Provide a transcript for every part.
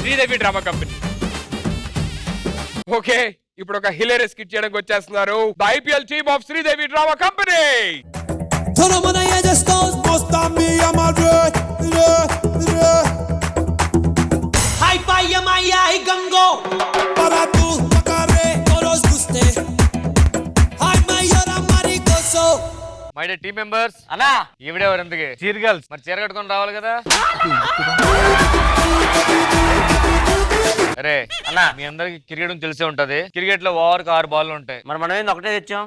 Sridevi drama company. Okay, ఇప్పుడు ఒక hilarious skit చేయడానికి వచ్చేస్తున్నారు the IPL team of Sridevi drama company. My day team members. అన్నా ఈవిడెవరు ఎందుకు చీర్ గర్ల్స్? మరి చీర కట్టుకొని రావాలి కదా. అరే అన్నా, మీ అందరికి క్రికెట్ తెలిసే ఉంటది. క్రికెట్ లో ఓవర్ కి 6 బాల్ ఉంటాయి. మరి మనం ఏంది ఒకటే తెచ్చాం.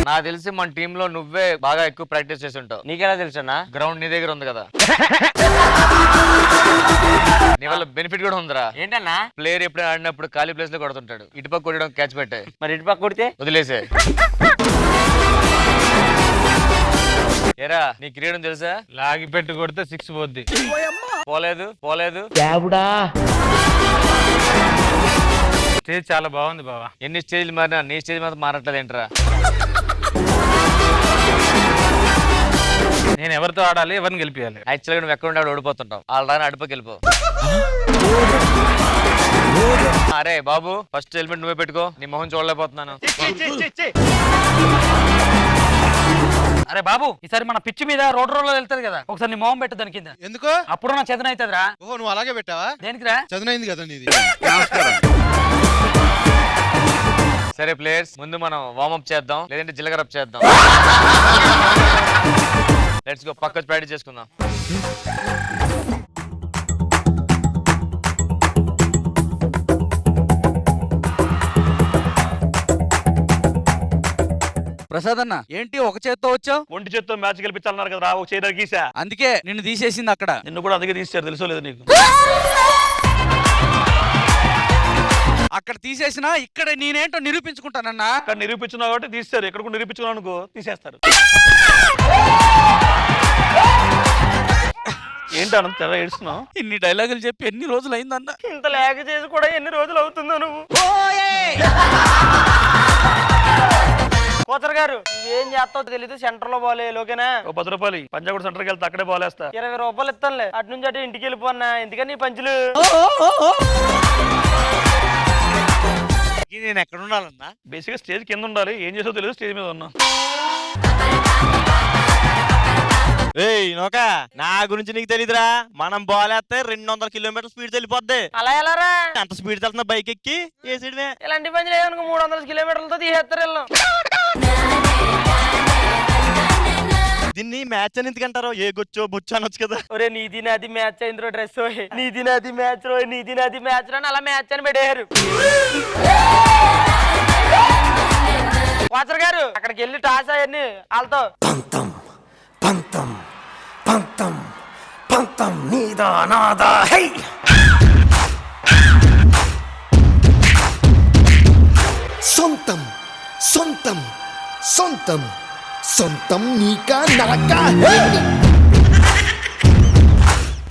నాకు తెలిసి మన టీమ్ లో నువ్వే బాగా ఎక్కువ ప్రాక్టీస్ చేసి ఉంటావు. నీకెలా తెలుసన్నా? గ్రౌండ్ నీ దగ్గర ఉంది కదా. నీ వల్ల బెనిఫిట్ కూడా ఉందిరా. ఏంటన్నా? ప్లేయర్ ఎప్పుడు ఆడినప్పుడు ఖాళీ ప్లేస్ లో కొడుతుంటాడు. ఇటుపక్క కొట్టడం క్యాచ్ పెట్టాయి. మరి ఇటుపక్క కొడితే వదిలేసే. ఏరా నీ క్రికెట్ తెలుసా? లాగి పెట్టి కొడితే 6 పోద్ది. పోలేదు పోలేదు. స్టేజ్ చాలా బాగుంది బావా. ఎన్ని స్టేజ్లు మారినా నీ స్టేజ్ మాత్రం మారట్లేదు ఏంట్రా? నేను ఎవరితో ఆడాలి, ఎవరిని గెలిపియాలి? యాక్చువల్గా నువ్వు ఎక్కడ ఉంటే ఓడిపోతుంటావు. వాళ్ళ అడుపుకి వెళ్ళిపో. అరే బాబు, ఫస్ట్ హెల్మెట్ నువ్వే పెట్టుకో. నీ మొహం చూడలేకపోతున్నాను. అరే బాబు, ఈసారి మన పిచ్చి మీద రోడ్ వెళ్తాది కదా, ఒకసారి నీ మొహం పెట్టు దాని కింద. ఎందుకు? అప్పుడు నా చదన అవుతుంది రా. ఓహో, నువ్వు అలాగే పెట్టావా? దేనికిరా? చదునైంది కదా నీది. సరే ప్లేయర్స్, ముందు మనం వార్మప్ చేద్దాం, లేదంటే జిలకరప్ చేద్దాం. లెట్స్ గో, పక్క ప్రాక్టీస్ చేసుకుందాం. ప్రసాద్ అన్న, ఏంటి ఒక చేత్తో వచ్చావు? ఒంటి చేత్తో మ్యాచ్ గెలిపించాలన్నారు కదా, ఒక చేయి గీసా. అందుకే నిన్ను తీసేసింది అక్కడ. నిన్ను కూడా అందుకే తీసారు, తెలుసో లేదు నీకు? అక్కడ తీసేసినా ఇక్కడ నేనేంటో నిరూపించుకుంటానన్నా. అక్కడ నిరూపించున్నావు కాబట్టి తీస్తారు. ఎక్కడ కూడా నిరూపించుకున్నావు అనుకో, తీసేస్తారు. ఏంటి అనంత తెర ఏడుస్తున్నావు? ఇన్ని డైలాగులు చెప్పి ఎన్ని రోజులు అయిందన్న? ఇంత లేక చేసి కూడా ఎన్ని రోజులు అవుతుందో నువ్వు. కోచర్ గారు, ఏం చేస్తావు తెలీదు. సెంటర్ లో బాలే ఓకేనా? 10 రూపాయలు పంజాగుడు సెంటర్కి వెళ్తే అక్కడే బాలేస్తా. 20 రూపాయలు ఇస్తానులే. అటు నుంచి అటు ఇంటికి వెళ్ళిపోన్నా. ఎందుకని పంచులు? నేను ఎక్కడ ఉండాలన్నా? బేసిక్ గా స్టేజ్ కింద ఉండాలి. ఏం చేసో తెలియదు, స్టేజ్ మీద ఉన్నా. నోకా, నా గురించి నీకు తెలీదురా. మనం బాల్ వేస్తే 200 కిలోమీటర్ల స్పీడ్ వెళ్ళిపోద్ది. అలా ఎలారా? అంత స్పీడ్ వెళ్తున్నా బైక్ ఎక్కి వేసేయడమే. ఇలాంటి పంచులు ఏమనుకో 300 కిలోమీటర్లతో తీసేస్తారు వీళ్ళు. దీన్ని మ్యాచ్ అని ఎందుకంటారు? ఏ గొచ్చో బొచ్చు అనొచ్చు కదా. ఒరే నీది నాది మ్యాచ్ అయిందిరో డ్రెస్. నీది నాది మ్యాచ్ రో, నీది నాది మ్యాచ్ రో అని అలా మ్యాచ్ అని పెట్టారు. కోచర్ గారు, అక్కడికి వెళ్ళి టాస్ అవన్నీ వాళ్ళతో. పంతం పంతం పంతం పంతం నీదా నాదా హై. సొంతం సొంతం సొంతం సొంతం నీకా నరకా.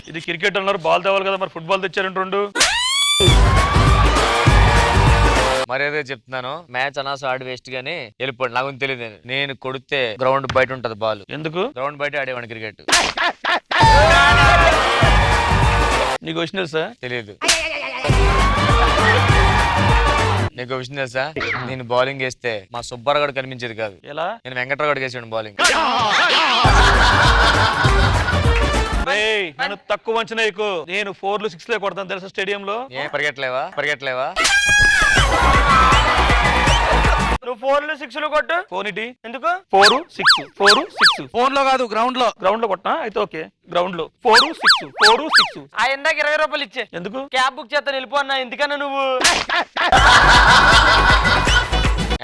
ఇది క్రికెట్ అన్నారు, బాల్ తేవాలి కదా. మరి ఫుట్బాల్ తెచ్చారంట 2. మరి అదే చెప్తున్నాను, మ్యాచ్ అనవసరం ఆడి వేస్ట్ గానీ వెళ్ళిపోండి. నాకు తెలియదు. నేను కొడితే గ్రౌండ్ బయట ఉంటది బాల్. ఎందుకు? గ్రౌండ్ బయట ఆడేవాడి క్రికెట్. నీకు విషయం తెలుసా? తెలియదు. నీకు విషయం తెలుసా? నేను బౌలింగ్ వేస్తే మా సుబ్బారావు కనిపించేది కాదు. ఎలా? నేను వెంకట్రావు వేసాడు బౌలింగ్. నన్ను తక్కువ అంచనా ఎక్కువ. నేను 4లు 6లే కొడతాను తెలుసా స్టేడియం లో. ఏ పరిగెట్లేవా? నువ్వు 4లు 6లు కొట్టు. ఫోన్ ఇటీ. ఎందుకు? 4 6 4 6. ఫోన్ లో కాదు, గ్రౌండ్ లో. గ్రౌండ్ లో కొట్టా అయితే ఓకే. గ్రౌండ్ లో 4 6 4 6. ఆ ఇందాక 20 రూపాయలు ఇచ్చే. ఎందుకు? క్యాబ్ బుక్ చేస్తాను వెళ్ళిపో అన్నా. ఎందుకన్నా నువ్వు?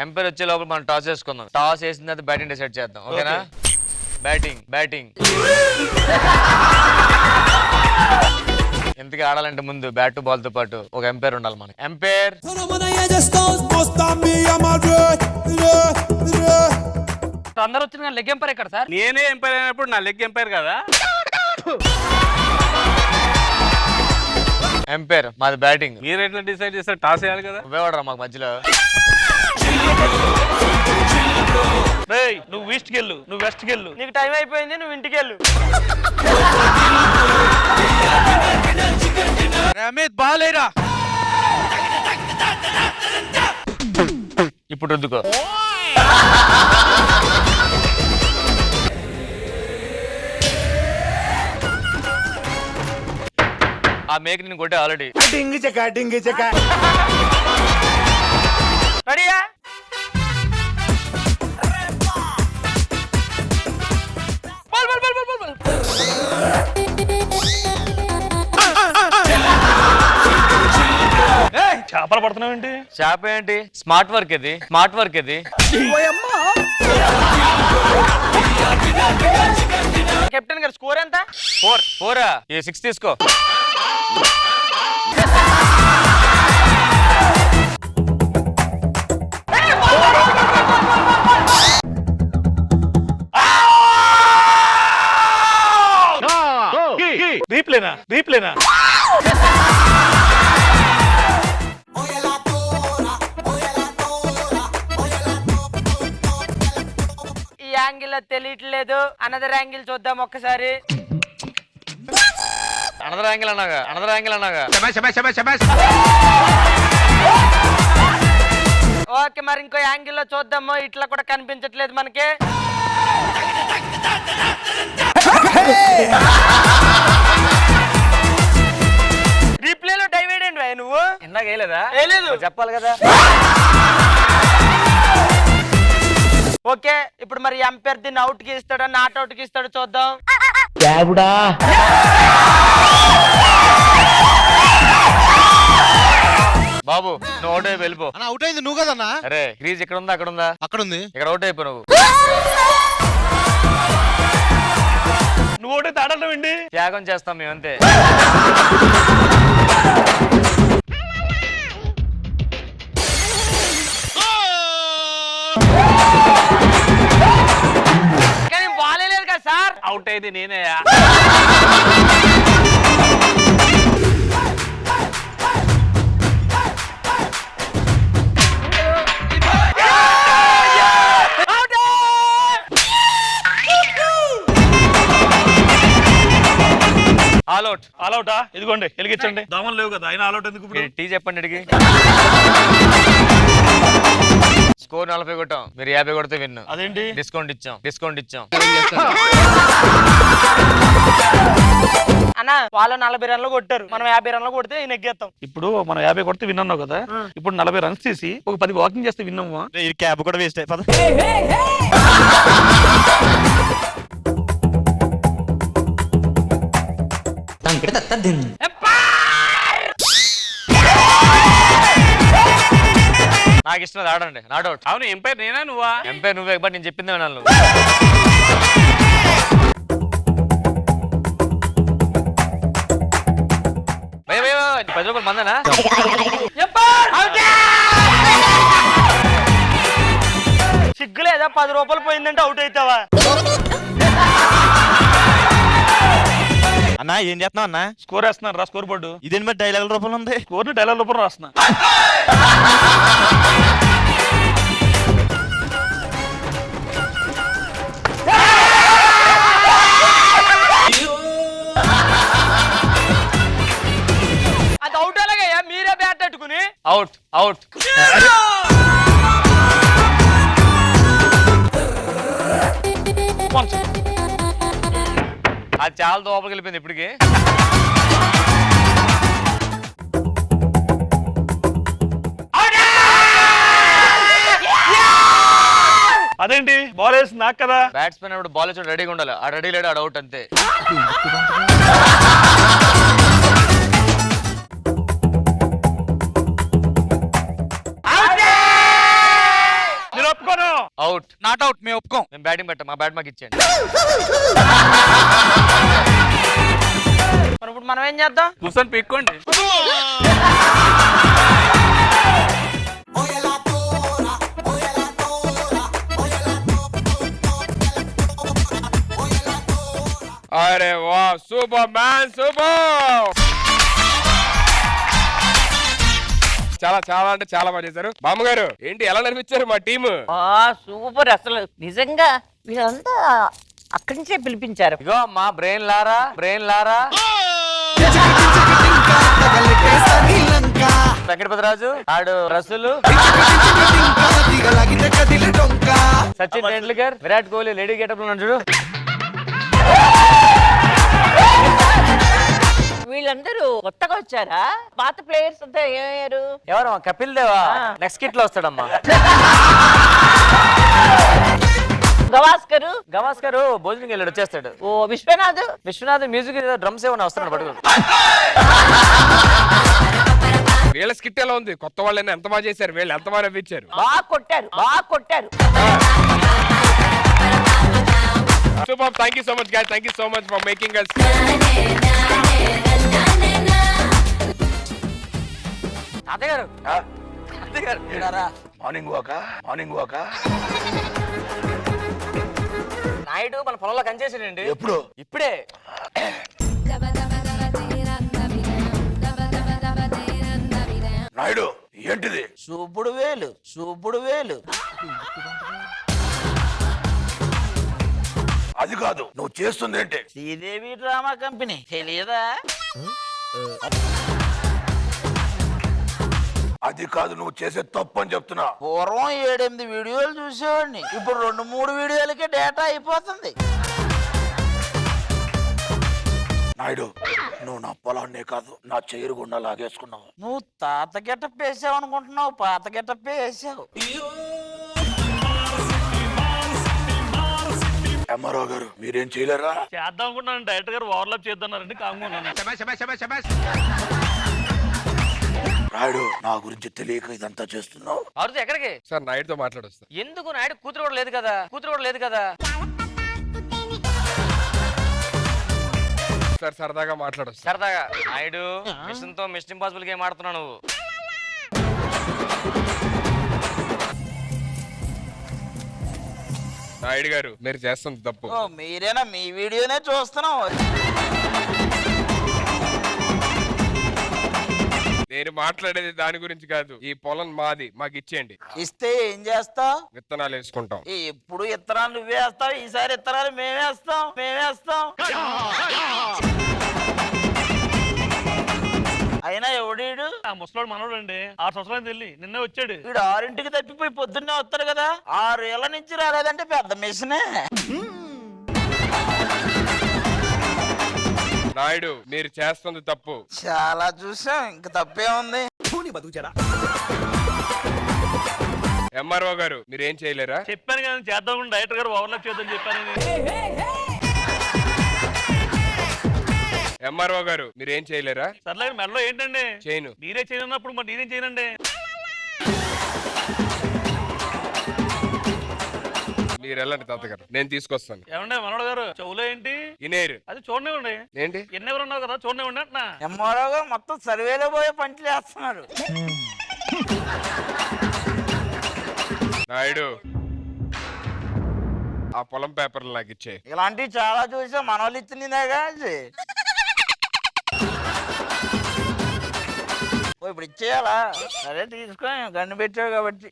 ఎంపైర్ వచ్చే లోపల మనం టాస్ వేసుకుందాం. టాస్ వేసిన తర్వాత బ్యాటింగ్ డిసైడ్ చేద్దాం. ఓకేనా? బ్యాటింగ్ ఎందుకు ఆడాలంటే ముందు బ్యాట్ బాల్ తో పాటు ఒక ఎంపైర్ ఉండాలి మనకి. ఎంపైర్ అందరు వచ్చిన లెగ్ ఎంపైర్ ఎక్కడ సార్? నేనే ఎంపైర్ అయినప్పుడు నా లెగ్ ఎంపైర్ కదా. ఎంపైర్ మాది బ్యాటింగ్. మీరు ఎట్లా డిసైడ్ చేస్తారు? టాస్ వేయాలి కదా. నువ్వే వాడరా మాకు మధ్యలో. నువ్వు ఈస్ట్ కెళ్ళు, నువ్వు వెస్ట్ కెళ్ళు. నీకు టైం అయిపోయింది, నువ్వు ఇంటికి వెళ్ళు. అమిత్ బాలేరా. ఇప్పుడు రుద్దుకో. ఆ మేక నేను కొట్టే ఆల్రెడీ. డింగి చెక్క డింగి చెక్క. రెడీయా? చేపలు పడుతున్నావేంటి? చేప ఏంటి? స్మార్ట్ వర్క్ ఇది, స్మార్ట్ వర్క్ ఇది. కెప్టెన్ గారు స్కోర్ ఎంత? 4 ఈ 6 తీసుకో. బీప్లేనా బీప్లేనా? ఈ యాంగిల్ తెలియట్లేదు. అనదర్ యాంగిల్ చూద్దాం ఒక్కసారి. అనదర్ యాంగిల్ అన్నాగా, అనదర్ యాంగిల్ అన్నాగా. ఓకే, మరి ఇంకో యాంగిల్ లో చూద్దాము. ఇట్లా కూడా కనిపించట్లేదు మనకి. రీప్లేలో డైవైడ్ అండి నువ్వు ఇందాక వేయలేదా? వేయలేదు. చెప్పాలి కదా. ఓకే, ఇప్పుడు మరి ఎంపైర్ దీన్ని అవుట్ కి ఇస్తాడో నాట్ అవుట్ కి ఇస్తాడో చూద్దాం. బాబు నువ్వు అవుట్ అయిపోయి వెళ్ళిపో. అన్న అవుట్ అయింది నువ్వు కదన్నా. అరే క్రీజ్ ఇక్కడ ఉందా అక్కడ ఉందా? అక్కడ ఉంది. ఇక్కడ అవుట్ అయిపో నువ్వు. నువ్వు ఒకటే తాడలేండి. త్యాగం చేస్తాం మేమంతే. కానీ బాలే లేదు కదా సార్. అవుట్ అయింది నేనే. ఆల్అౌట్. ఆల్అౌటా? ఇదిగోండి వెలిగించండి. దోమలు లేవు కదా, అయినా ఆల్అౌట్ ఎందుకు ఇప్పుడు? టీ చెప్పండి అడిగి. స్కోర్ 40 కొట్టాం, మీరు 50 కొడితే విన్. అదేంటి? డిస్కౌంట్ ఇచ్చాం, డిస్కౌంట్ ఇచ్చాం. అన్న వాళ్ళు 40 రన్లు కొట్టారు, మనం 50 రన్లు కొడితే నెగ్గేస్తాం. ఇప్పుడు మనం 50 కొడితే విన్ అన్నావు కదా, ఇప్పుడు 40 రన్స్ తీసి ఒక 10 వాకింగ్ చేస్తే విన్నాము. ఈ క్యాబ్ కూడా వేస్ట్ అయిపోతుంది. నాకు ఇష్టం ఆడండి, నాట్ అవుట్. అవును, ఎంపైర్ నేనా నువ్వా? ఎంపైర్ నువ్వే, బట్ నేను చెప్పింది వినాలి. భయ 10 రూపాయలు మందనా? సిగ్గులేదా? 10 రూపాయలు పోయిందంటే అవుట్ అవుతావా? అన్నా ఏం చేస్తున్నావు అన్నా? స్కోర్ వేస్తున్నాను రా, స్కోర్ బోర్డు. ఇదేంటి మరి డైలాగ్ రూపంలో ఉంది? స్కోర్ ని డైలాగ్ రూపంలో రాస్తున్నా. అది అవుట్ అలాగయ్యా, మీరే బ్యాట్ అట్టుకుని. Out out. అది చాలా దోపలికి వెళ్ళిపోయింది ఇప్పటికి. అదేంటి బాల్ వేసి నాకు కదా. బ్యాట్స్మెన్ అప్పుడు బాల్ వచ్చి రెడీగా ఉండాలి, ఆ రెడీ లేడు, ఆడ అవుట్ అంతే. నేను ఒప్పుకోను. అవుట్. నాట్ అవుట్, మేము ఒప్పుకోం. మేము బ్యాటింగ్ పెట్టాం, మా బ్యాట్ మాకు ఇచ్చేయండి. మరి ఇప్పుడు మనం ఏం చేద్దాం? కూర్చొని పిక్కోండి. అరే వా, సూపర్ మ్యాన్, సూపర్. చాలా చాలా అంటే చాలా బాగా చేశారు. బామ్మగారు ఏంటి ఎలా నడిపించారు మా టీము? సూపర్. అసలు నిజంగా వీళ్ళంతా అక్కడి నుంచే పిలిపించారు. ఇగో మా బ్రెయిన్ లారా, బ్రెయిన్ లారా. వెంకటపతిరాజు ఆడు రసులు సచిన్ టెండూల్కర్ విరాట్ కోహ్లీ లేడీ గెటప్ లో చూడు. వీళ్ళందరూ కొత్తగా వచ్చారా? పాత ప్లేయర్స్ అంతా ఏమయ్యారు? ఎవరు కపిల్ దేవా నెక్స్ట్ కిట్ లో వస్తాడమ్మా. గవాస్కరు గవాస్కర్ భోజనం వెళ్ళాడు వచ్చేస్తాడు. ఓ విశ్వనాథ్ విశ్వనాథ్ మ్యూజిక్ డ్రమ్స్ ఏమన్నా వస్తున్నాడు పడుకో. వీళ్ళ స్కిట్ ఎలా ఉంది? కొత్త వాళ్ళైనా ఎంత బాగా చేశారు, వీళ్ళు ఎంత బాగా నవ్వించారు. బాగా కొట్టారు. Superb. Thank you so much, guys. Thank you so much for making us. తాతయ్య గారు మార్నింగ్ వాక నాయుడు మన పొలంలో కనిచేసాడండి. ఎప్పుడు? ఇప్పుడే. నాయుడు ఏంటిది? చూపుడు వేలు అది కాదు, నువ్వు చేస్తుంది ఏంటి? శ్రీదేవి డ్రామా కంపెనీ తెలియదా? అది కాదు, నువ్వు చేసే తప్పు అని చెప్తున్నా. పూర్వం 7-8 వీడియోలు చూసేవాడిని, ఇప్పుడు 2-3 వీడియోలకే డేటా అయిపోతుంది. నాయుడు, నువ్వు నా పొలాన్నే కాదు నా చైరు గుండా లాగేసుకున్నావు. నువ్వు తాత గెటప్ వేసావు అనుకుంటున్నావు, పాత గెటప్ వేసావు. ఎంఆర్ఓ గారు మీరేం చేయలేరా? చేద్దాం అనుకున్నాను, డైరెక్టర్ గారు ఓవర్లాప్ చేద్దన్నారండి, కాంగున్నాను. నాయుడు, నా గురించి తెలియక ఇదంతా చేస్తున్నావు. అరుదు ఎక్కడికి? సార్ నాయుడుతో మాట్లాడొస్తా. ఎందుకు? నాయుడు కూతురు కూడా లేదు కదా. సార్ సరదాగా మాట్లాడొస్తా. సరదాగా. నాయుడు మిషన్ తో మిషన్ ఇంపాసిబుల్ గేమ్ ఆడుతున్నావు నువ్వు. నాయుడు గారు మీరు చేస్తుంది తప్పు. ఓ మీరేనా? మీ వీడియోనే చూస్తున్నావు. నేను మాట్లాడేది దాని గురించి కాదు. ఈ పొలం మాది, మాకు ఇచ్చేయండి. ఇస్తే ఏం చేస్తావు? విత్తనాలు వేసుకుంటాం. ఎప్పుడు ఇత్తనాలు నువ్వే వేస్తావు, ఈసారి ఇత్తనాలు మేమేస్తాం. అయినా ఎవడీడు? ఆ ముసలోడు మనోడు అండి, 6 సంవత్సరాలు వెళ్ళి నిన్నే వచ్చాడు. వీడు 6ంటికి తప్పిపోయి పొద్దున్నే వస్తాడు కదా, 6 ఏళ్ల నుంచి రాలేదంటే పెద్ద మిషనే. నాయుడు మీరు చేస్తుంది తప్పు. చాలా చూసాం, ఇంక తప్పే ఉంది. ఎంఆర్ఓ గారు మీరేం చేయలేరా? చెప్పాను కదా చేద్దాం అనుకుని డైరెక్టర్ గారు ఓవర్లాప్ చేద్దాం చెప్పాను. ఎంఆర్ఓ గారు మీరేం చేయలేరా? సర్లే మెడలో ఏంటండి చేయను. మీరే చేయనప్పుడు మరి నేనేం చేయనండి. మీరు వెళ్ళండి తాతగారు, నేను తీసుకొస్తాను. ఏమండి మనోడు గారు చెవులో ఏంటి? ఇనేరు అది చూడనివ్వండి. ఏంటి? ఎన్నెవరు ఉన్నావు కదా చూడనివ్వండి అంటున్నా. ఎంఆర్ఓ గారు మొత్తం సర్వేలో పోయే పంటలు వేస్తున్నాడు. నాయుడు ఆ పొలం పేపర్లు నాకు ఇచ్చే. ఇలాంటివి చాలా చూసాం, మనోళ్ళు ఇచ్చినదేగా. ఇప్పుడు ఇచ్చేయాలా? సరే తీసుకో, గన్ను పెట్టావు కాబట్టి.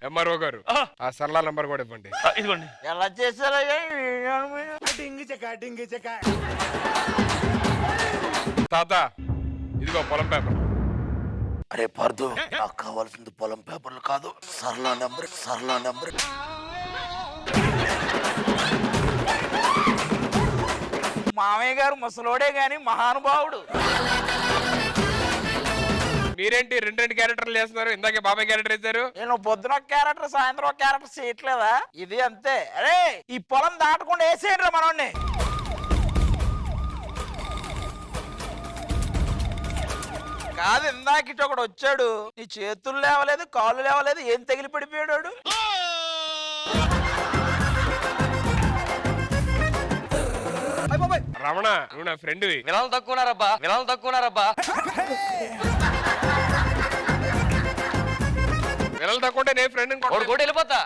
ఎంఆర్ఓ గారు ఆ సరళ నంబర్ కూడా ఇవ్వండి. ఇదిగోండి. ఎలా చేశారా? తాత ఇదిగో పొలం పేపర్. అరే పార్దు, నాకు కావాల్సింది పొలం పేపర్లు కాదు, సరళ నెంబర్. మామయ్య గారు ముసలోడే గాని మహానుభావుడు. మీరేంటి 2 క్యారెక్టర్లు చేస్తున్నారు? ఇందాకే బాబాయ్ క్యారెక్టర్ వేశారు. నేను పొద్దున ఒక క్యారెక్టర్, సాయంత్రం ఒక క్యారెక్టర్ చేయట్లేదా? ఇది అంతే. అరే ఈ పొలం దాటకుండా వేసేయండి మనోడిని. కాదు, ఇందాక ఇటు ఒకడు వచ్చాడు, నీ చేతులు లేవలేదు, కాళ్ళు లేవలేదు, ఏం తగిలి పడిపోయాడు. రమణ నువ్వు నా ఫ్రెండ్వి. విలాలు తక్కువన్నారబ్బా. విలలు తక్కువంటే నేను ఫ్రెండ్ ఒకటి కూడా వెళ్ళిపోతా.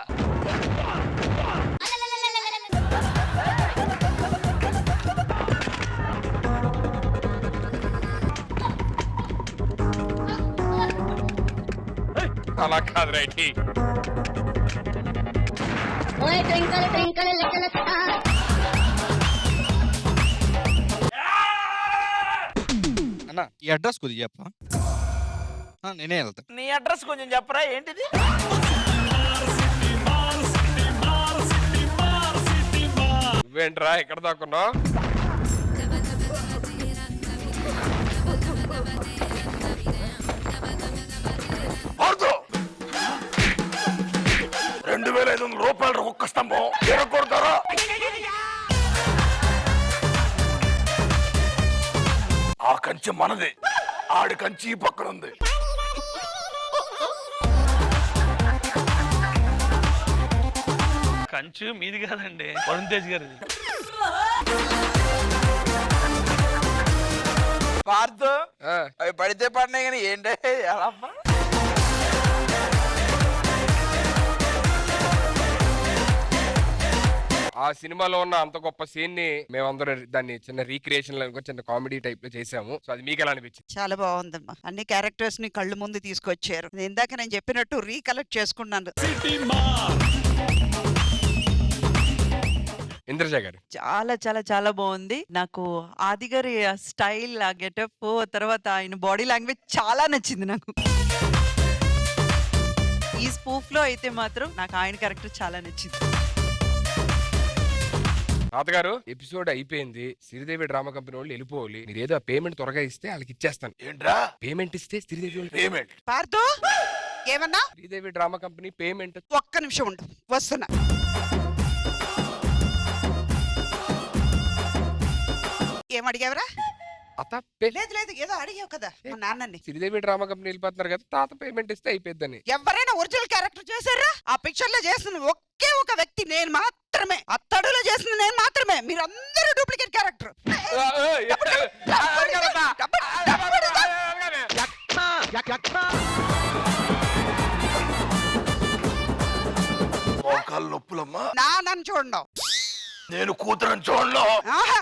అలా కాదు రైట్. అన్న ఈ అడ్రస్ కొద్దిగా చెప్పా నేనే వెళ్తా. నీ అడ్రస్ కొంచెం చెప్పరా ఏంటిది? నువ్వేంట్రా ఇక్కడ దాక్కున్నావు? పార్థు 2500 రూపాయలు ఒక్క స్తంభం ఎరగొడతారా? ఆ కంచె మనది, ఆడి కంచి ఈ పక్కన ఉంది. కంచు మీది కాదండి, వరుణ్ తేజ్ గారిది. పార్థు ఆ, అవి పడితే పడినాయి కానీ ఏంటే ఎలా అబ్బా? ఆ సినిమాలో ఉన్న అంత గొప్ప సీన్ ని మేమందరం దాన్ని చిన్న రీక్రియేషన్ లో చిన్న కామెడీ టైప్ లో చేసాము. సో అది మీకు ఎలా అనిపించింది? చాలా బాగుందమ్మా. అన్ని క్యారెక్టర్స్ ని కళ్ళు ముందు తీసుకొచ్చారు. ఇందాక నేను చెప్పినట్టు రీకలెక్ట్ చేసుకున్నాను. ఇంద్రజ గారు చాలా చాలా చాలా బాగుంది. నాకు ఆది గారి స్టైల్, ఆ గెటప్, తర్వాత ఆయన బాడీ లాంగ్వేజ్ చాలా నచ్చింది నాకు. ఈ స్పూఫ్ లో అయితే మాత్రం నాకు ఆయన క్యారెక్టర్ చాలా నచ్చింది. తాతగారు ఎపిసోడ్ అయిపోయింది, శ్రీదేవి డ్రామా కంపెనీ వాళ్ళు వెళ్ళిపోవాలి. మీరు ఏదో ఆ పేమెంట్ త్వరగా ఇస్తే వాళ్ళకి ఇచ్చేస్తాను. ఏంట్రా పేమెంట్ ఇస్తే శ్రీదేవి వాళ్ళు పేమెంట్? పార్థు ఏమన్నా? Sridevi drama company payment. ఒక్క నిమిషం ఉండు, వస్తున్నా. ఏమడిగావరా? అత పే- లేదు లేదు, ఏదో అడిగావు కదా మా నాన్నని. శ్రీదేవి డ్రామా కంపెనీ వెళ్ళిపోతున్నారు కదా, తాత పేమెంట్ ఇస్తే అయిపోద్దని. ఎవరైనా ఒరిజినల్ క్యారెక్టర్ చేశారా? ఆ పిక్చర్ లో చేసిన ఒకే ఒక వ్యక్తి నేను మాత్రమే. అత్తడులో చేసిన నేను మాత్రమే. మీరందరూ డూప్లికేట్ క్యారెక్టర్. మోకాలు నొప్పులమ్మా. నన్ను చూడండి. నేను కూతురని చూడలో. ఆహా.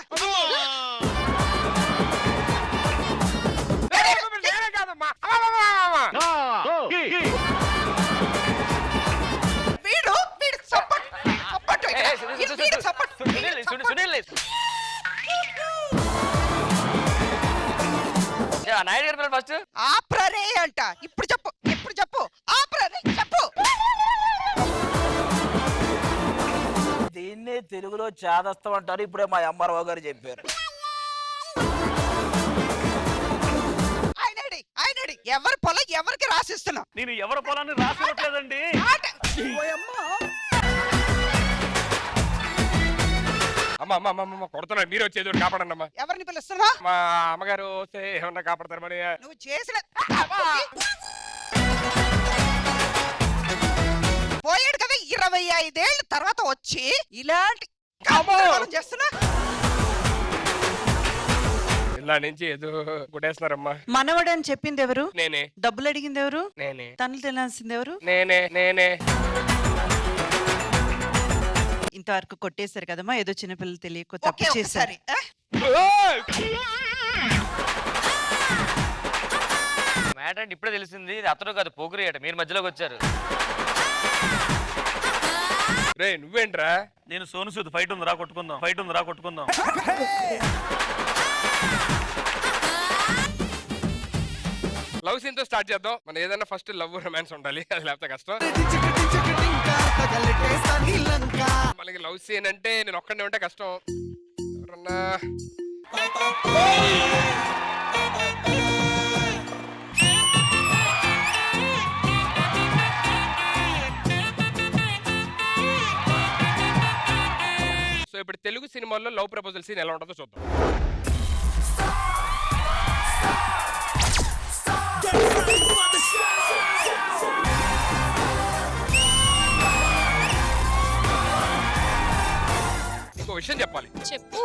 నేనే కాదమ్మా. అమ్మమ్మమ్మమ్మ. వీడు సపోర్ట్ సపోర్ట్ వీడు సపోర్ట్. సునీల్ నాయుడు గారి పిల్లలు ఫస్ట్ ఆప్రరే అంట. ఇప్పుడు చెప్పు, ఇప్పుడు చెప్పు. ఆప్రరే చెప్పు. దీన్నే తెలుగులో చాదస్తం అంటారు. ఇప్పుడే మా అమ్మారావు గారు చెప్పారు. ఆయనడి ఎవరి పొలం ఎవరికి రాసిస్తున్నా? నేను ఎవరి పొలాన్ని రాసివ్వట్లేదండి. అమ్మ కొడుతున్నాడు, మీరు వచ్చేది కాపాడండి అమ్మా. ఎవరిని పిలుస్తున్నా? మా అమ్మగారు వస్తే ఏమన్నా కాపాడతారు మరి. నువ్వు చేసిన పోయాడు కదా 25 ఏళ్ళ తర్వాత వచ్చి ఇలాంటి కాపాడాలని చేస్తున్నా. ఇలా నుంచి ఏదో గుడేస్తున్నారమ్మా. మనవడు అని చెప్పింది ఎవరు? నేనే. డబ్బులు అడిగింది ఎవరు? నేనే. తనులు తినాల్సింది ఎవరు? నేనే. ఇంతవరకు కొట్టేశారు కదమ్మా, ఏదో చిన్నపిల్లలు తెలియక తప్పు చేశారు. మ్యాటర్ అంటే ఇప్పుడే తెలిసింది. ఇది అతను కాదు, పోగురి అట. మీరు మధ్యలోకి వచ్చారు. రే నువ్వేంట్రా? నేను సోను సూద్ ఫైట్ ఉంది రా కొట్టుకుందాం. లవ్ సీన్ తో స్టార్ట్ చేద్దాం. మనం ఏదైనా ఫస్ట్ లవ్ రొమాన్స్ ఉండాలి, అది లేకపోతే కష్టం. మనకి లవ్ సీన్ అంటే నేను ఒక్కడే ఉంటే కష్టం. ఎవరన్నా సో ఇప్పుడు తెలుగు సినిమాల్లో లవ్ ప్రపోజల్ సీన్ ఎలా ఉంటుందో చూద్దాం. ఇంకో విషయం చెప్పాలి. చెప్పు.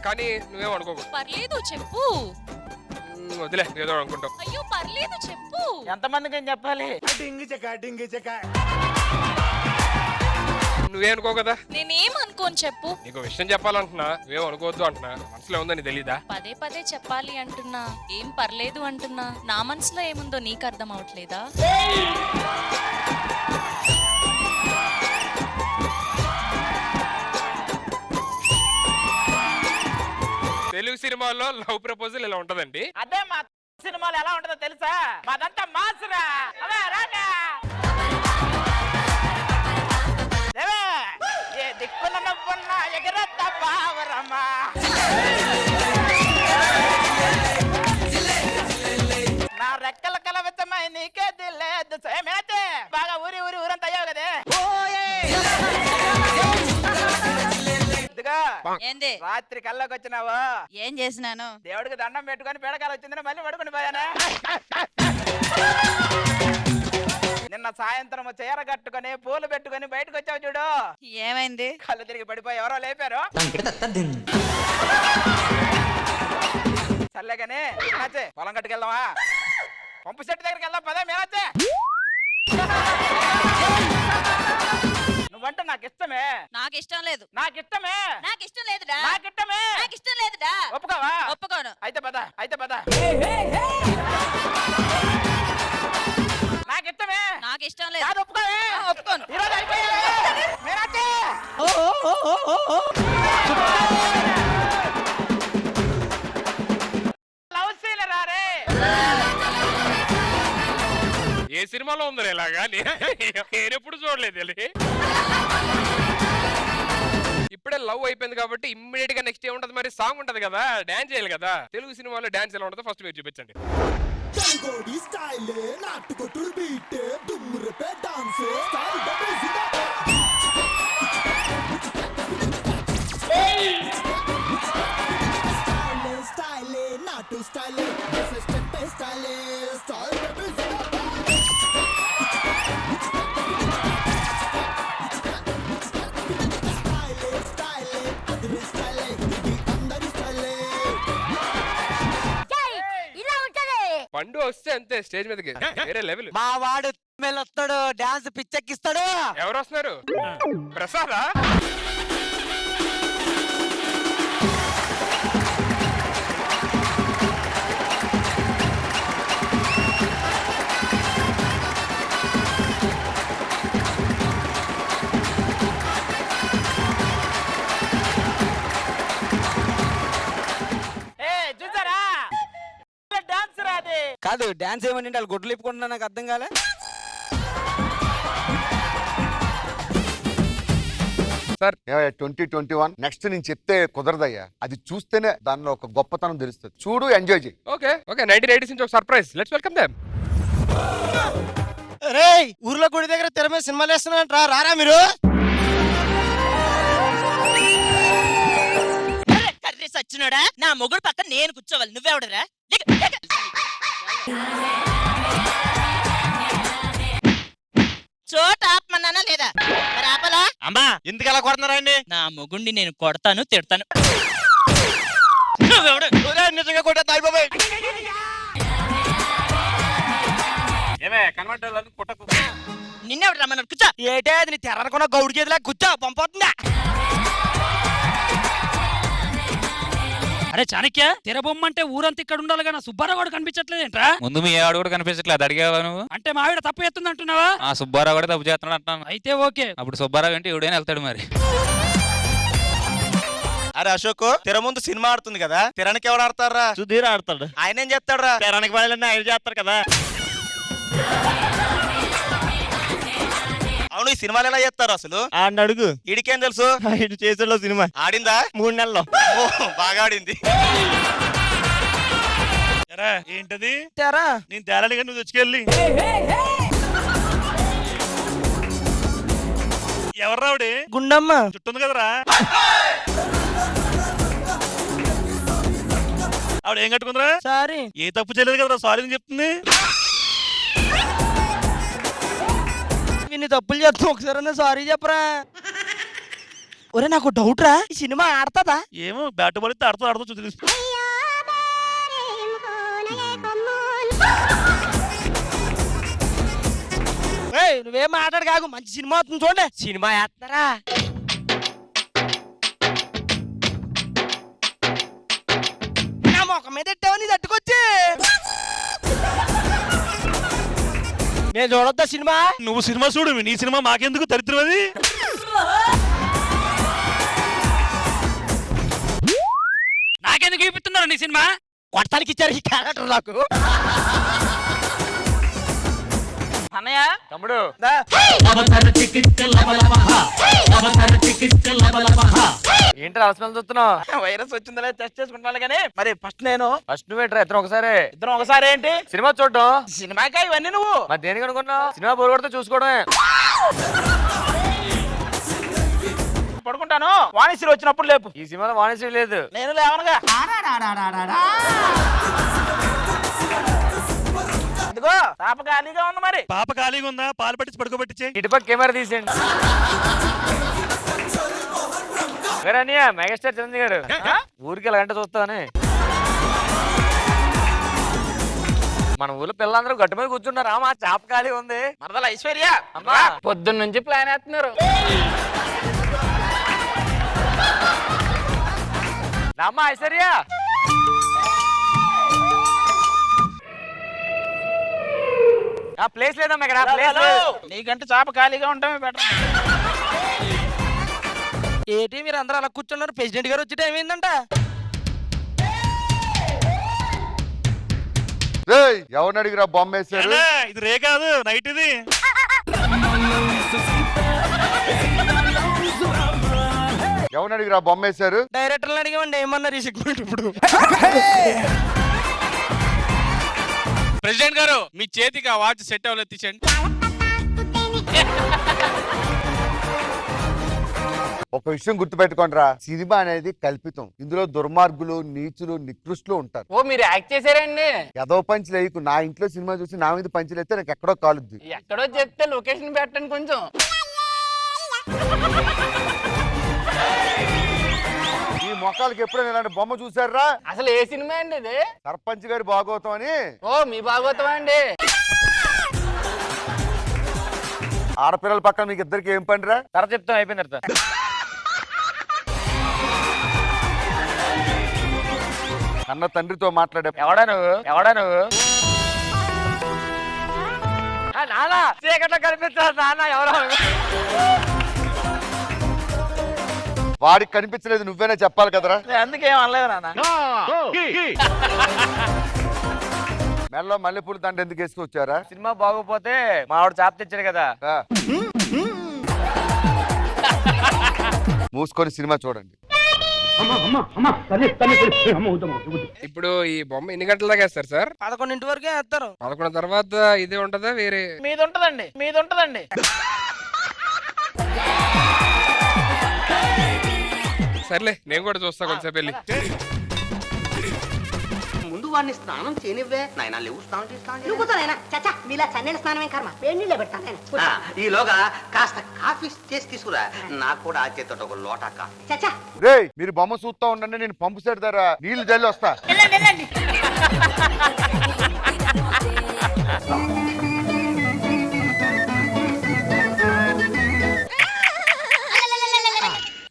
కానీ నువ్వేం అనుకోకు. పర్లేదు చెప్పు. వదిలే, ఏదో అనుకుంటావు. అయ్యో పర్లేదు చెప్పు. ఎంతమందికి ఏం చెప్పాలి? నువ్వేనుకో కదా. నేనేం అనుకోను చెప్పు. నీకు విషయం చెప్పాలంటున్నా, నువ్వేం అనుకోవద్దు అంటున్నా. మనసులో ఉందని తెలీదా? పదే పదే చెప్పాలి అంటున్నా, ఏం పర్లేదు అంటున్నా. నా మనసులో ఏముందో నీకు అర్థం అవట్లేదా? తెలుగు సినిమాల్లో లవ్ ప్రపోజల్ ఇలా ఉంటదండి. అదే మా సినిమాలు ఎలా ఉంటుందో తెలుసా? మాదంతా మాసురా. అవే రాగా. దేవే, ఏ దిక్కున నవ్వున్నా ఎగరత్త పావరమ్మా. నా రెక్కల కలవితమై నీకే దిల్లేదు ఏమైతే బాగా ఊరి ఊరి ఊరంతా అయ్యావు కదే. ఇదిగో ఏంది రాత్రి కల్లోకి వచ్చినావు, ఏం చేసినాను? దేవుడికి దండం పెట్టుకొని పేడకాలు వచ్చిందని మళ్ళీ పడుకుని పోయానే. నిన్న సాయంత్రం చీర కట్టుకొని పూలు పెట్టుకొని బయటకు వచ్చావు చూడు, ఏమైంది? కళ్ళు తిరిగి పడిపోయి ఎవరో లేపారు. సర్లేగాని మీనాచే పొలం కట్టుకెళ్దామా? పంపు చెట్టు దగ్గరికి వెళ్దాం పదా మీనాచే. నువ్వంటే నాకు ఇష్టమే. నాకు ఇష్టం లేదు. నాకు ఇష్టమే. నాకు ఇష్టం లేదుడా. నాకు ఇష్టమే. నాకు ఇష్టం లేదుడా. ఒప్పుకోవా? ఒప్పుకోను. అయితే పద, అయితే పద. నాకు ఇష్టమే. నాకు ఇష్టం లేదు. కాదు, ఒప్పుకోవే. ఒప్పుకోను. ఈరోజు అయిపోయావే. మీనాచే. లవ్ సీన్ రారే. ఏ సినిమాలో ఉందో ఇలాగా? నేను ఎప్పుడు చూడలేదు ఇది. ఇప్పుడే లవ్ అయిపోయింది కాబట్టి ఇమ్మీడియట్ గా నెక్స్ట్ ఏముంటది మరి? సాంగ్ ఉంటది కదా, డాన్స్ చేయాలి కదా. తెలుగు సినిమాలో డాన్స్ ఎలా ఉంటుందో ఫస్ట్ మీరు చూపించండి. పండు వస్తే అంతే స్టేజ్ మీదకి, వేరే లెవెల్. మా వాడు వస్తాడు, డాన్స్ పిచ్చెక్కిస్తాడు. ఎవరు వస్తున్నారు? ప్రసాదా? చూసారా డాన్స్ రాది. కాదు, డాన్స్ ఏమని వాళ్ళు గుడ్లు ఇప్పుకుంటున్నా, నాకు అర్థం కాలే. సార్ 2021 నెక్స్ట్ నేను చెప్తే కుదరదయ్యా, అది చూస్తేనే దానిలో ఒక గొప్పతనం తెలుస్తుంది. చూడు, ఎంజాయ్ చేయి. ఓకే ఓకే 1980s నుంచి ఒక సర్ప్రైజ్. Let's welcome them. రేయ్, ఊర్లో గుడి దగ్గర తెర మీద సినిమాలు వేస్తున్నారంట, రారా మీరు? కర్రీ సచ్చినోడా, నా మొగుడు పక్కన నేను కూర్చోవాలి, నువ్వెవడరా? చోట ఆపమన్నానా లేదా? మరి ఆపలా? అమ్మా ఎందుకు అలా కొడుతున్నారండి? నా మొగుడిని నేను కొడతాను, తిడతాను. నిజంగా కొట్టే తాయిబాబాయ్. ఏమే కన్వర్ట్ పుట్టకు. నిన్నెవడు రమ్మన్నాడు? కూర్చో. ఏటే అది నీ తెరనుకున్న గౌడి గేదెలా కూర్చో, పంపవుతుందా? అరే చాణక్య, తెరబొమ్మంటే ఊరంతా ఇక్కడ ఉండాలి కానీ సుబ్బారావు కూడా కనిపించట్లేదేంట్రా? ముందు మీ ఆవిడ కూడా కనిపించట్లేదు, అడిగావా నువ్వు? అంటే మా ఆవిడ తప్పు ఎత్తుంది అంటున్నావా? ఆ సుబ్బారావు కూడా తప్పు చేస్తున్నాడు అంటున్నాను. అయితే ఓకే. అప్పుడు సుబ్బారావు అంటే ఇవిడైనా వెళ్తాడు మరి. అరే అశోక్, తెర ముందు సినిమా ఆడుతుంది కదా, తెరానికి ఎవరు ఆడతారా? సుధీర్ ఆడతాడు. ఆయన ఏం చేస్తాడు? తెరానికి పనులన్నీ ఆయన చేస్తారు కదా. అవును, ఈ సినిమాలు ఎలా చేస్తారు అసలు? ఆడిని అడుగు, ఈడికేం తెలుసు? ఇటు చేసేలో సినిమా ఆడిందా 3 నెలల్లో. బాగా ఆడింది. ఏంటది? తెరా నేను తేరాలిగా నువ్వు తెచ్చుకెళ్ళి. ఎవరు రావుడి? గుండమ్మ చుట్టుంది కదరా. ఆవిడ ఏం కట్టుకుందరా? సారీ. ఏ తప్పు చేయలేదు కదరా, సారీ అని చెప్తుంది. ఇన్ని తప్పులు చేస్తాం, ఒకసారి సారీ చెప్పరా. ఒరే, నాకు డౌట్ రా, ఈ సినిమా ఆడతాదా? ఏమో బ్యాట్ బాల్ ఇస్తే ఆడుతూ ఆడుతూ చూసి. నువ్వేం మాట్లాడు కాకు, మంచి సినిమా అవుతుంది చూడండి. సినిమా వేస్తారా? నా మొఖం మీద ఎట్టావు నీ తట్టుకొచ్చి. నేను చూడొద్దా సినిమా? నువ్వు సినిమా చూడు, నీ సినిమా మాకెందుకు దరిద్రం అది. నాకెందుకు ఈ ఎక్కడుందిరా నీ సినిమా? కొట్టడానికి ఇచ్చారు ఈ క్యారెక్టర్ నాకు. అన్నయ్య తమ్ముడు దా. ఏంటి అవసరం చూస్తున్నావు? వైరస్ వచ్చిందా టెస్ట్ చేసుకుంటాను కానీ మరి ఫస్ట్ నేను ఫస్ట్ నువ్వు ఏంట్రా ఇద్దరు ఒకసారి ఇద్దరం ఒకసారి ఏంటి సినిమా చూడటం? సినిమాకా ఇవన్నీ నువ్వు మరి దేనికి అనుకున్నావు? సినిమా బోర్ కొడితే చూసుకోవడమే. పడుకుంటాను వాణిశ్రీ వచ్చినప్పుడు లేపు. ఈ సినిమాలో వాణిశ్రీ లేదు. నేను లేవనగా ఇదిగో తాప ఖాళీగా ఉంది మరి. పాప ఖాళీగా ఉందా? పాలు పట్టించి పడుకోబెట్టించే. ఇటుపక్క కెమెరా తీసేయండి. వేరే అన్నయ్య మెగాస్టార్ చిరంజీవి గారు ఊరికి ఎలాగంటే చూస్తావని. మన ఊర్లో పిల్లలందరూ గట్టు మీద కూర్చున్నారు. మా చాప ఖాళీ ఉంది. మరదల ఐశ్వర్య అమ్మా పొద్దున్న నుంచి ప్లాన్ వేస్తున్నారు. అమ్మా ఐశ్వర్య ఆ ప్లేస్ లేదమ్మా ఇక్కడ. ప్లేస్ లేదు. నీకంటే చాప ఖాళీగా ఉంటామే బెటర్. ఏంటి మీరు అందరూ అలా కూర్చున్నారు? ప్రెసిడెంట్ గారు వచ్చి టైం ఏందంట? ఎవరిని అడిగిరా బొమ్మ వేశారు? ఇది రే కాదు, నైట్ ఇది. ఎవరిని అడిగిరా బొమ్మ వేశారు? డైరెక్టర్లు అడిగామండి ఏమన్నారు ఈ సెగ్మెంట్ ఇప్పుడు. ప్రెసిడెంట్ గారు మీ చేతికి ఆ వాచ్ సెట్ అవ్వలేదు తీసేయండి. ఒక విషయం గుర్తుపెట్టుకోండిరా, సినిమా అనేది కల్పితం. ఇందులో దుర్మార్గులు, నీచులు, నికృష్టులు ఉంటారు. ఓ మీరు యాక్ట్ చేశారండి? ఏదో పంచులు వేయకు. నా ఇంట్లో సినిమా చూసి నా మీద పంచులు అయితే నాకు ఎక్కడో కాలుద్ది. ఎక్కడో చెప్తే లొకేషన్ పెట్టండి కొంచెం. ఈ మొక్కలకి ఎప్పుడైనా ఇలాంటి బొమ్మ చూసారా? అసలు ఏ సినిమా అండి ఇది? సర్పంచ్ గారి భాగవతం అని. ఓ మీ భాగవతం అండి. ఆడపిల్లల పక్కన మీకు ఇద్దరికి ఏం పనిరా? తర్వాత చెప్తాం, అయిపోయిన తర్వాత. అన్న తండ్రితో మాట్లాడే. ఎవడా నువ్వు? ఎవడా నువ్వు? నానా చీకట్లో కనిపిస్తా నాన్న ఎవరో. వాడికి కనిపించలేదు, నువ్వేనా చెప్పాలి కదరా? అందుకేం అనలేదు నాన్న. మెల్లో మల్లెపూలు దండ ఎందుకు వేసుకొచ్చారా? సినిమా బాగోపోతే మా ఆవిడ చాప తెచ్చాడు కదా. మూసుకొని సినిమా చూడండి. ఇప్పుడు ఈ బొమ్మ ఎన్ని గంటల దాకా వేస్తారు సార్? 11 వరకే వేస్తారు. 11 తర్వాత ఇదే ఉంటదా వేరే? మీద ఉంటదండి, మీద ఉంటదండి. సర్లే నేను కూడా చూస్తా కొంచెంసేపు వెళ్ళి. ముందు వాడిని స్నానం చేయనివ్వే నాయన. లేవు స్నానం చేస్తాను. మీలా చన్నీళ్ళ స్నానమే కర్మ. వేడి నీళ్ళే పెడతాను. ఈలోగా కాస్త కాఫీ చేసి తీసుకురా. నాకు కూడా ఆ చేతితో ఒక లోటా కాఫీ. చచ్చా రే మీరు బొమ్మ చూస్తా ఉండండి, నేను పంపు సెట్ ధర నీళ్లు జల్లి వస్తా.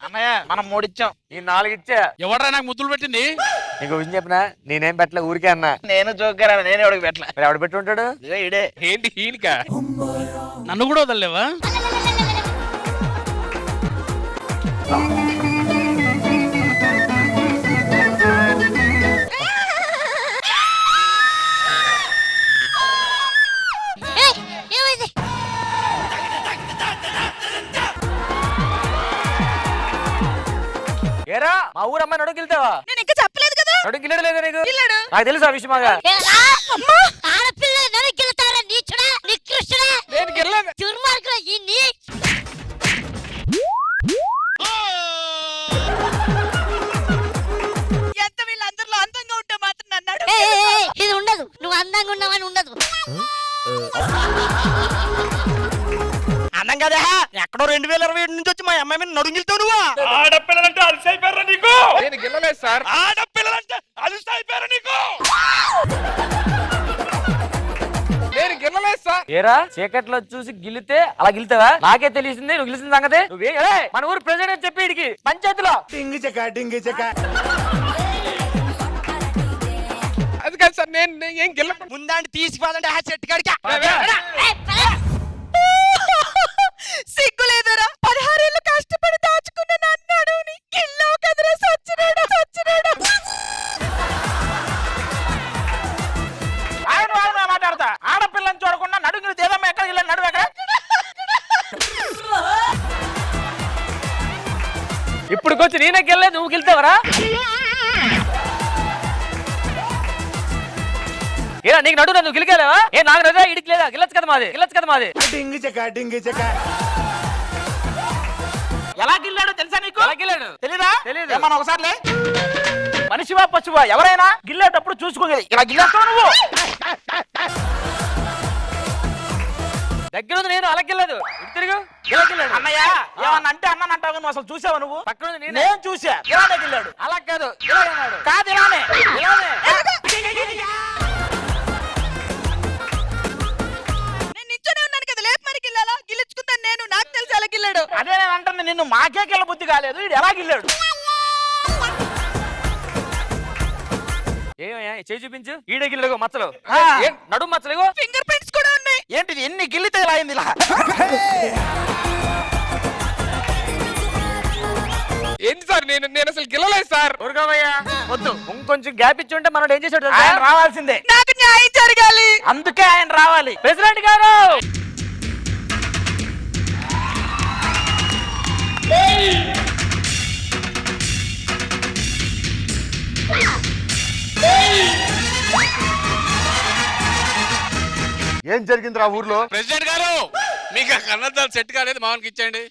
అన్నయ్య మనం మూడిచ్చాం. ఈ 4 ఇచ్చా. ఎవడరా నాకు ముద్దులు పెట్టింది? నీకు విషయం చెప్పినా నేనేం పెట్టలే, ఊరికే అన్నా. నేను జోగ్గారా, నేను ఎవడికి పెట్టలే. మరి ఎవడు పెట్టి ఉంటాడు? ఇదే ఇడే. ఏంటి ఈయనకా? నన్ను కూడా వదలలేవా? ఏరా మా ఊరు అమ్మాయి నడుకెళ్తావా? నేను ఇంకా చెప్పలేదు కదా. నడుకెళ్ళడు లేదా నీకు? వెళ్ళాడు. నాకు తెలుసు ఆ విషయం బాగా. ఆడపిల్లలు నరికెళ్తారా నీచుడా నికృష్టుడా? నేను గెలలేదు. దుర్మార్గుడా ఇన్ని. ఎంత వీళ్ళందరిలో అందంగా ఉంటే మాత్రం నన్ను ఇది ఉండదు. నువ్వు అందంగా ఉన్నావని ఉండదు. అన్నం కదా ఎక్కడో 2027 నుంచి వచ్చి మా అమ్మాయి మీద నడుంగిలుతావు నువ్వు. ఆడపిల్లలంటే అలసైపోయారా నీకు? నేను గెలలేదు సార్. ఆడపిల్లలంటే అలసైపోయారా నీకు? నేను గెలలేదు సార్. ఏరా చీకట్లో చూసి గిల్లితే అలా గిల్తావా? నాకే తెలిసింది నువ్వు గిలిసిన సంగతి. నువ్వే మన ఊరు ప్రెసిడెంట్ అని చెప్పి ఇడికి పంచాయతీలో అది కాదు సార్, నేను ఏం గెలప. ముందాండి తీసి పదండి ఆ చెట్టు కాడికి. సిగ్గులేదరా? 16 ఏళ్ళు కష్టపడి దాచుకున్న నన్ను ఇల్లు కదరా సచ్చినాడు. ఇంకొచ్చి నేనే గెలలేదు, నువ్వు గెలుతావరా? ఏరా నీకు నడు, నువ్వు గెలిగలేవా? ఏ నాకు నడురా, ఇడికి లేదా? గెలచ్చు కదా మాది, గెలచ్చు కదా మాది. ఎలా గిల్లాడో తెలుసా నీకు? ఎలా గెలాడు? తెలీదా? తెలీదు. ఏమన్నా ఒకసారిలే. మనిషివా పశువా ఎవరైనా గిల్లేటప్పుడు చూసుకోగలి. ఇలా గిల్లేస్తావు నువ్వు. దగ్గర ఉంది నేను, అలా గెలలేదు. ఇటు తిరుగు, ఇలా గెలాడు. అన్నయ్య ఏమన్నా అంటే అన్నాను అంటావు, నువ్వు అసలు చూసావా నువ్వు? పక్కన ఉంది నేనే. నేను చూసా, ఇలానే గిల్లాడు. అలా కాదు, ఇలా అన్నాడు. కాదు ఇలానే. ఇలానే. నేను నిల్చొనే ఉన్నాను కదా, లేపు మరి గిల్లాలా? గిల్లుచుకుంటాను నేను, నాకు తెలుసు ఎలా గిల్లాడు. అదే నేను అంటుంది, నిన్ను మాకే గిల్ల బుద్ధి కాలేదు, ఇది ఎలా గిల్లాడు? ఏమయ్యా చేయి చూపించు. ఈడే గిల్లడు మచ్చలు, ఆ. నడుము మచ్చలు. ఇగో. ఫింగర్ ప్రింట్స్ కూడా ఉన్నాయి. ఏంటిది ఎన్ని గిల్లితే ఇలా అయింది ఇలా? ఏంటి సార్, నేను అసలు గెలలేదు సార్. ఊరుకోవయ్యా, వద్దు. ఇంకొంచెం గ్యాప్ ఇచ్చి ఉంటే మనం ఏం చేసాడు తెలుసా? ఆయన రావాల్సిందే, నాకు న్యాయం జరగాలి. అందుకే ఆయన రావాలి. ప్రెసిడెంట్ గారు, ఏం జరిగింది రా ఊర్లో? ప్రెసిడెంట్ గారు, మీకు ఆ కన్నద్దాలు సెట్ కాలేదు, మామూలుకి ఇచ్చేయండి.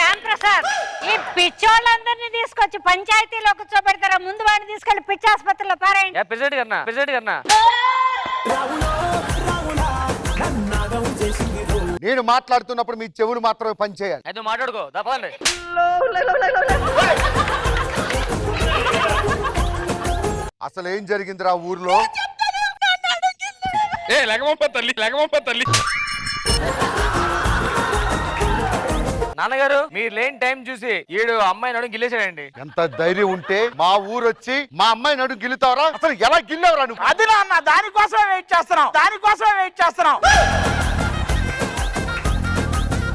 రాంప్రసాద్, ఈ పిచ్చోళ్ళందరినీ తీసుకొచ్చి పంచాయతీలో కూర్చోబెడతారా? ముందు వాడిని తీసుకెళ్లి పిచ్చి ఆసుపత్రిలో పారేయండి. ప్రెసిడెంట్ గారు, ప్రెసిడెంట్ గారు, నేను మాట్లాడుతున్నప్పుడు మీ చెవులు మాత్రమే పనిచేయాలి. అయితే మాట్లాడుకో, తప్పండి. అసలు ఏం జరిగింది రా ఊర్లో? లెగమంప తల్లి. నాన్నగారు, మీరు లేని టైం చూసి ఈడు అమ్మాయి నడుము గిల్లేసాడండి. ఎంత ధైర్యం ఉంటే మా ఊరు వచ్చి మా అమ్మాయి నడు గిల్లుతావరా? అసలు ఎలా గిల్లేవరా నువ్వు? అది నాన్న, దానికోసమే వెయిట్ చేస్తున్నాం.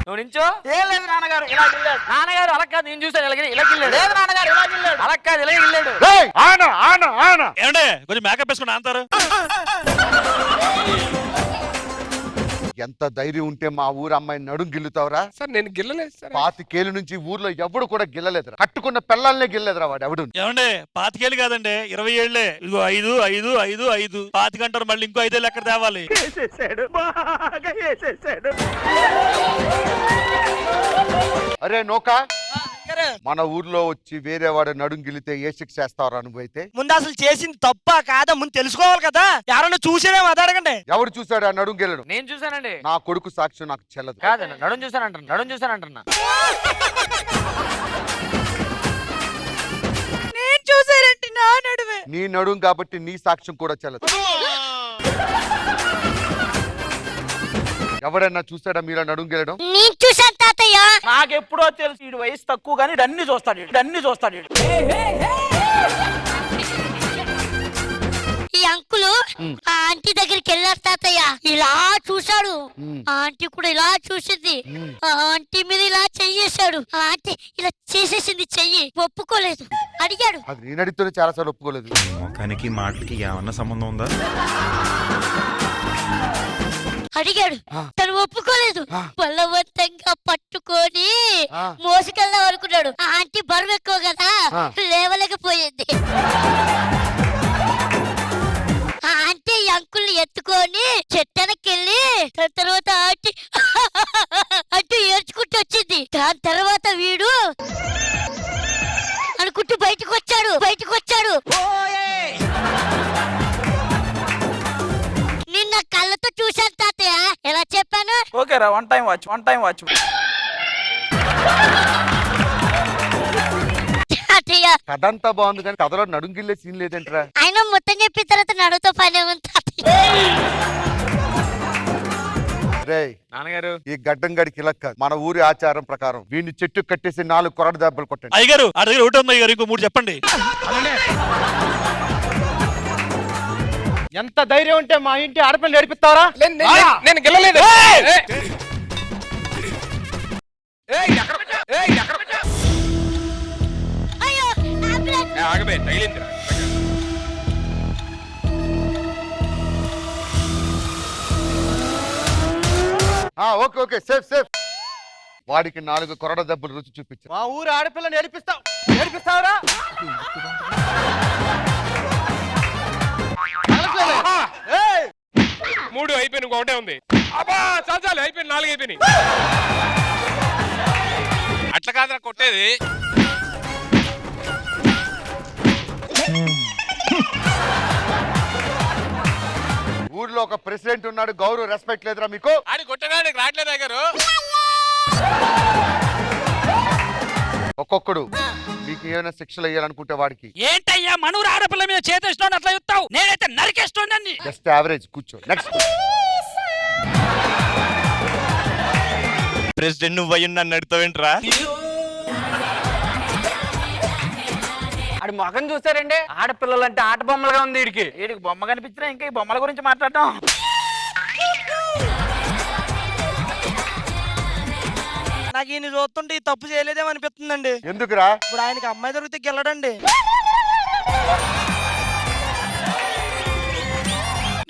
నువ్వు నించో. ఏం లేదు నాన్నగారు, ఇలా గిల్లాడు. నాన్నగారు అలా కాదు, నేను చూసాను ఇలా గిల్లాడు. లేదు నాన్నగారు, ఇలా గిల్లాడు. అలా కాదు, ఇలా గిల్లాడు. ఏయ్, ఆన. ఏమండే కొంచెం మేకప్ వేసుకుని అంటారు. ఎంత ధైర్యం ఉంటే మా ఊరు అమ్మాయి నడుం గిల్లుతావరా? సార్ నేను గెలలేదు సార్. 25 ఏళ్ళ నుంచి ఊర్లో ఎవడు కూడా గిల్లలేదురా. కట్టుకున్న పిల్లల్నే గిల్లలేదురా వాడు ఎవడు. ఏమండే 25 కాదండి 20 ఏళ్లే. ఇదిగో 5 5 5 5 25 అంటారు, మళ్ళీ ఇంకో 5 ఏళ్ళు ఎక్కడ తేవాలి? అరే నోకా, మన ఊర్లో వచ్చి వేరే వాడు నడుం గిల్లితే ఏ శిక్ష చేస్తావరా నువ్వైతే? ముందు అసలు చేసింది తప్ప కాదా ముందు తెలుసుకోవాలి కదా. ఎవరన్నా చూసేదేమో అది అడగండి. ఎవడు చూసాడు ఆ నడుం గిల్లడం? నేను చూసానండి. నా కొడుకు సాక్ష్యం నాకు చెల్లదు. కాదండి, నడుము చూసానంటున్నా. నేను చూసారంటే నా నడువే. నీ నడుం కాబట్టి నీ సాక్ష్యం కూడా చెల్లదు. ఎవడన్నా చూసాడా మీరు నడుం గిల్లడం? నేను చూసాను తాతయ్య. నాకెప్పుడో తెలుసు, వీడి వయసు తక్కువ కానీ అన్ని చూస్తాడు. ఈ అంకులు ఆ ఆంటీ దగ్గరికి వెళ్ళారు తాతయ్య. ఇలా చూశాడు, ఆ ఆంటీ కూడా ఇలా చూసింది. ఆ ఆంటీ మీద ఇలా చెయ్యేశాడు. ఆ ఆంటీ ఇలా చేసేసింది, చెయ్యి ఒప్పుకోలేదు. అడిగాడు, అది నేను అడిగితేనే చాలా సార్లు ఒప్పుకోలేదు. ముఖానికి మాటలకి ఏమన్నా సంబంధం ఉందా? అడిగాడు, తను ఒప్పుకోలేదు. బలవంతంగా పట్టుకొని మోసుకెళ్దాం అనుకున్నాడు. ఆ ఆంటీ బరువు ఎక్కువ కదా, లేవలేకపోయింది. ఆ ఆంటీ ఈ అంకుల్ని ఎత్తుకొని చెట్టెనకెళ్ళి దాని తర్వాత ఆంటీ అంటూ ఏడ్చుకుంటూ వచ్చింది. దాని తర్వాత వీడు అనుకుంటూ బయటకు వచ్చాడు. నిన్న కళ్ళతో చూశాను తాతయ్య. ఎలా చెప్పాను? ఓకేరా, వన్ టైం వాచ్. తాతయ్య, కథ అంతా బాగుంది కానీ కథలో నడుం గిల్లే సీన్ లేదంటరా. ఆయన మొత్తం చెప్పిన తర్వాత నడుతో పని ఉంది తాతయ్య. రేయ్ నాన్నగారు, ఈ గడ్డం గడికి ఇలా కాదు. మన ఊరి ఆచారం ప్రకారం వీడిని చెట్టు కట్టేసి 4 కొరడ దెబ్బలు కొట్టండి. అయ్యగారు ఆ దగ్గర ఒకటి ఉంది అయ్యగారు, ఇంకో 3 చెప్పండి. ఎంత ధైర్యం ఉంటే మా ఇంటి ఆడపిల్లని ఏడిపిస్తావరా? నేను గెలలేదు. అయ్యో, అంబులెన్స్. ఆగబే, తగిలిందిరా. ఓకే సేఫ్ వాడికి 4 కొరడ దెబ్బలు రుచి చూపించారు. మా ఊరు ఆడపిల్లని ఏడిపిస్తావురా? ఏయ్! 3 అయిపోయిన ఇంకొకటే ఉంది. అబ్బా చాలు చాలు అయిపోయింది, 4 అయిపోయినాయి. అట్లా కాదురా కొట్టేది. ఊర్లో ఒక ప్రెసిడెంట్ ఉన్నాడు, గౌరవ రెస్పెక్ట్ లేదురా మీకు? ఆడి కొట్టడానికి రావట్లేదు గారు. ఒక్కొక్కడు మీకు ఏమైనా శిక్షలు వేయాలనుకుంటే వాడికి ఏంటయ్యా మనూరు ఆడపిల్ల మీద చేతేసినోడు అట్లా చెప్తావు? నేనైతే నరికేస్తోండి. Just average. కూర్చో. నెక్స్ట్. ప్రెసిడెంట్ నువ్వు అయ్యి నన్ను అడుగుతావేంట్రా? ఆడి మొఖం చూసారండి, ఆడపిల్లలంటే ఆట బొమ్మలుగా ఉంది వీడికి. వీడికి బొమ్మ కనిపించినా ఇంకా ఈ బొమ్మల గురించి మాట్లాడటం. నాకు ఈయన చూస్తుంటే ఈ తప్పు చేయలేదేమో అనిపిస్తుందండి. ఎందుకురా? ఇప్పుడు ఆయనకి అమ్మాయి దొరికితే గెలడండి.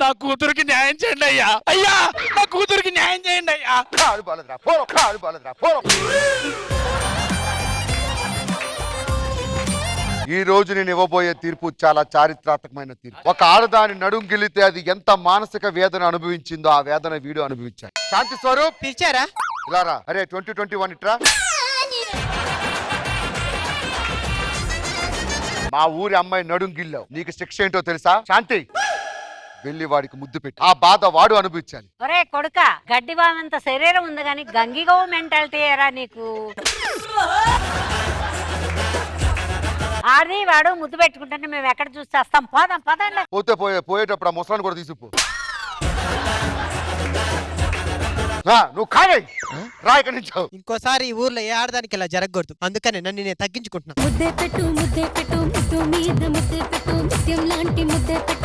నా కూతురికి న్యాయం చేయండి అయ్యా. అయ్యా నా కూతురికి న్యాయం చేయండి అయ్యా. కాలు బాలదురా, పోరో, కాలు బాలదురా, పోరో. ఈ రోజు నేను ఇవ్వబోయే తీర్పు చాలా చారిత్రాత్మకమైన తీర్పు. ఒక ఆడదాని నడుం గిల్లితే అది ఎంత మానసిక వేదన అనుభవించిందో ఆ వేదన వీడు అనుభవించాడు. శాంతి స్వరూప్ పిలిచారా? ఇలా రా. అరే 2021 ఇట్రా. మా ఊరి అమ్మాయి నడుం గిల్లావు, నీకు శిక్ష ఏంటో తెలుసా? శాంతి వెళ్ళి వాడికి ముద్దు పెట్టి ఆ బాధ వాడు అనుభవించాలి. ఒరే కొడుక, గడ్డి బానంత శరీరం ఉంది గాని గంగిగో మెంటాలిటీ ఏరా నీకు? ఆది వాడు ముద్దు పెట్టుకుంటే మేము ఎక్కడ చూసేస్తాం? పోదాం పదండి. పోతే పోయేటప్పుడు ఆ ముసలాన్ని కూడా తీసుకుపో. నువ్వు కావే రా ఇక్కడి నుంచి. ఇంకోసారి ఈ ఊర్లో ఏ ఆడదానికి ఇలా జరగకూడదు, అందుకని నన్ను నేను తగ్గించుకుంటున్నా. ముద్దే పెట్టు ముద్దు మీద ముద్దే పెట్టు ముత్యం లాంటి ముద్దే పెట్టు.